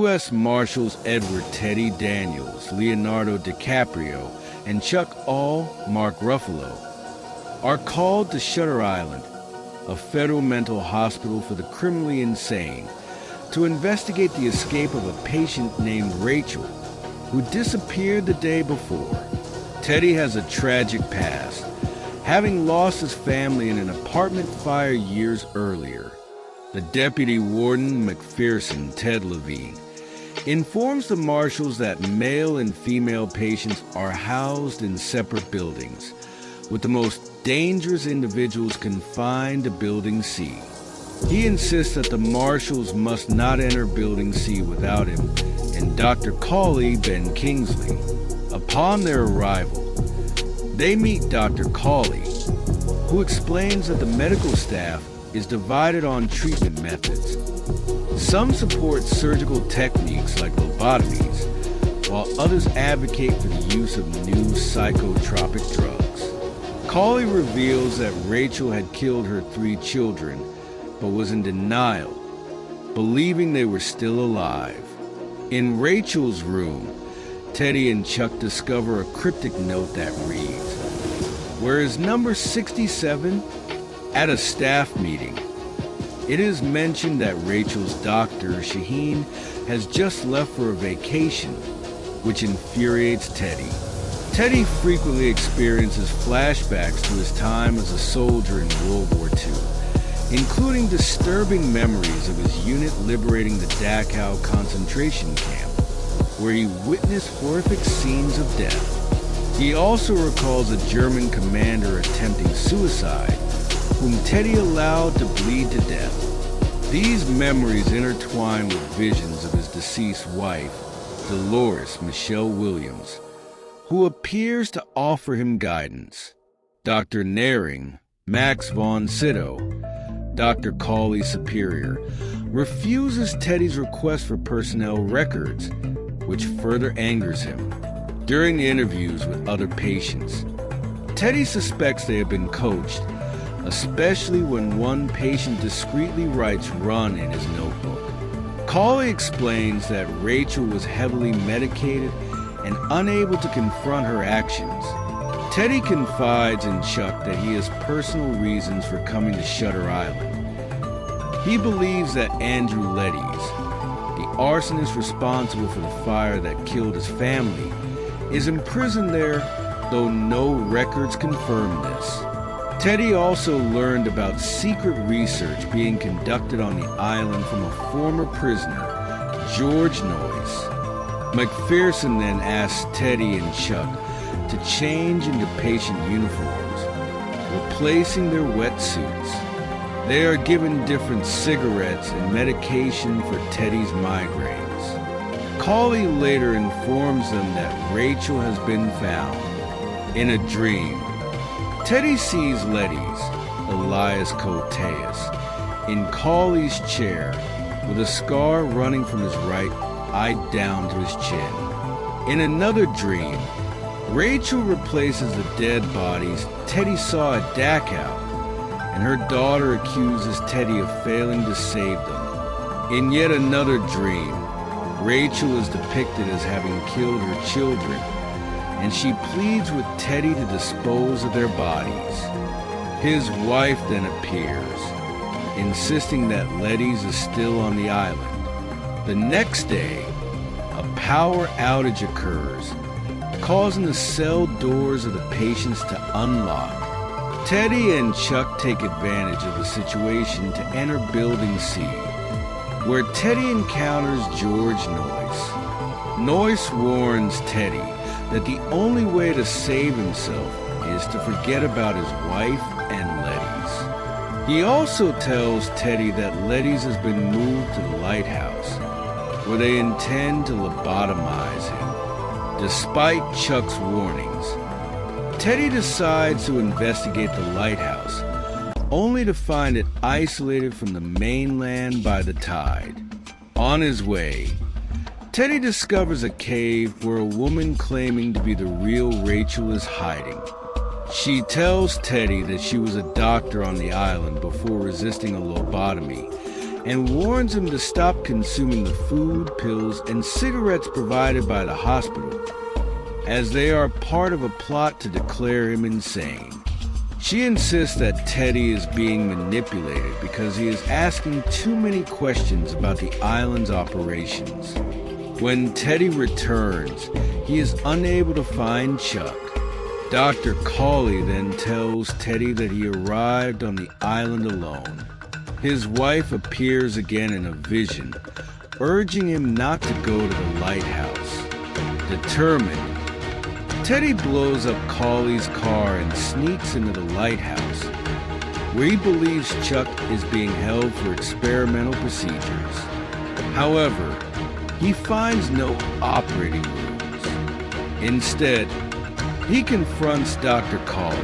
U.S. Marshals Edward Teddy Daniels, Leonardo DiCaprio, and Chuck Mark Ruffalo are called to Shutter Island, a federal mental hospital for the criminally insane, to investigate the escape of a patient named Rachel, who disappeared the day before. Teddy has a tragic past, having lost his family in an apartment fire years earlier. The deputy warden, McPherson, Ted Levine, informs the marshals that male and female patients are housed in separate buildings, with the most dangerous individuals confined to Building C. He insists that the marshals must not enter Building C without him and Dr. Cawley, Ben Kingsley. Upon their arrival, they meet Dr. Cawley, who explains that the medical staff is divided on treatment methods. Some support surgical techniques like lobotomies, while others advocate for the use of new psychotropic drugs. Cawley reveals that Rachel had killed her 3 children, but was in denial, believing they were still alive. In Rachel's room, Teddy and Chuck discover a cryptic note that reads, "Whereas number 67, at a staff meeting, it is mentioned that Rachel's doctor, Shaheen, has just left for a vacation," which infuriates Teddy. Teddy frequently experiences flashbacks to his time as a soldier in World War II, including disturbing memories of his unit liberating the Dachau concentration camp, where he witnessed horrific scenes of death. He also recalls a German commander attempting suicide, whom Teddy allowed to bleed to death. These memories intertwine with visions of his deceased wife, Dolores Michelle Williams, who appears to offer him guidance. Dr. Naring, Max von Sydow, Dr. Cawley's superior, refuses Teddy's request for personnel records, which further angers him. During the interviews with other patients, Teddy suspects they have been coached, especially when one patient discreetly writes "run" in his notebook. Cawley explains that Rachel was heavily medicated and unable to confront her actions. Teddy confides in Chuck that he has personal reasons for coming to Shutter Island. He believes that Andrew Leddies, the arsonist responsible for the fire that killed his family, is imprisoned there, though no records confirm this. Teddy also learned about secret research being conducted on the island from a former prisoner, George Noyce. McPherson then asks Teddy and Chuck to change into patient uniforms, replacing their wetsuits. They are given different cigarettes and medication for Teddy's migraines. Cawley later informs them that Rachel has been found. In a dream, Teddy sees Leddies, Elias Koteas, in Cawley's chair with a scar running from his right eye down to his chin. In another dream, Rachel replaces the dead bodies Teddy saw at Dachau, and her daughter accuses Teddy of failing to save them. In yet another dream, Rachel is depicted as having killed her children, and she pleads with Teddy to dispose of their bodies. His wife then appears, insisting that Leddies is still on the island. The next day, a power outage occurs, causing the cell doors of the patients to unlock. Teddy and Chuck take advantage of the situation to enter Building C, where Teddy encounters George Noyce. Noyce warns Teddy that the only way to save himself is to forget about his wife and Leddies. He also tells Teddy that Leddies has been moved to the lighthouse, where they intend to lobotomize him. Despite Chuck's warnings, Teddy decides to investigate the lighthouse, only to find it isolated from the mainland by the tide. On his way, Teddy discovers a cave where a woman claiming to be the real Rachel is hiding. She tells Teddy that she was a doctor on the island before resisting a lobotomy and warns him to stop consuming the food, pills, and cigarettes provided by the hospital, as they are part of a plot to declare him insane. She insists that Teddy is being manipulated because he is asking too many questions about the island's operations. When Teddy returns, he is unable to find Chuck. Dr. Cawley then tells Teddy that he arrived on the island alone. His wife appears again in a vision, urging him not to go to the lighthouse. Determined, Teddy blows up Cawley's car and sneaks into the lighthouse, where he believes Chuck is being held for experimental procedures. However, he finds no operating rooms. Instead, he confronts Dr. Cawley,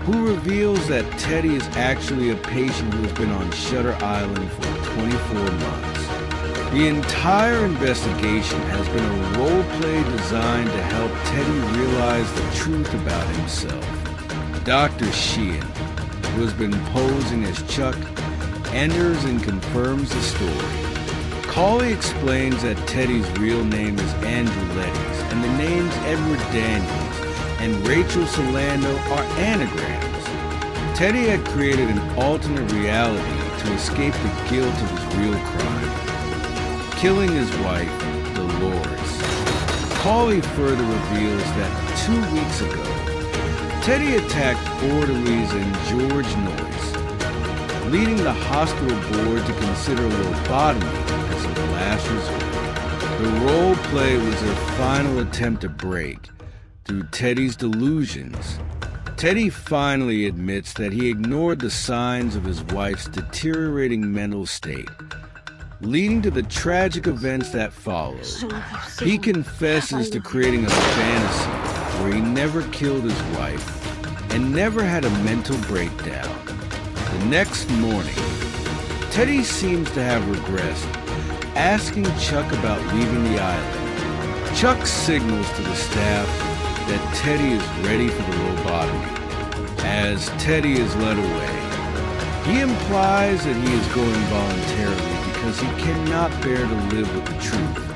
who reveals that Teddy is actually a patient who has been on Shutter Island for 24 months. The entire investigation has been a role-play designed to help Teddy realize the truth about himself. Dr. Sheehan, who has been posing as Chuck, enters and confirms the story. Cawley explains that Teddy's real name is Andrew Letties, and the names Edward Daniels and Rachel Solano are anagrams. Teddy had created an alternate reality to escape the guilt of his real crime, killing his wife, Dolores. Cawley further reveals that 2 weeks ago, Teddy attacked orderlies and George Noyce, leading the hospital board to consider lobotomy as a last resort. The role play was their final attempt to break through Teddy's delusions. Teddy finally admits that he ignored the signs of his wife's deteriorating mental state, leading to the tragic events that followed. He confesses to creating a fantasy where he never killed his wife and never had a mental breakdown. The next morning, Teddy seems to have regressed, asking Chuck about leaving the island. Chuck signals to the staff that Teddy is ready for the lobotomy. As Teddy is led away, he implies that he is going voluntarily because he cannot bear to live with the truth.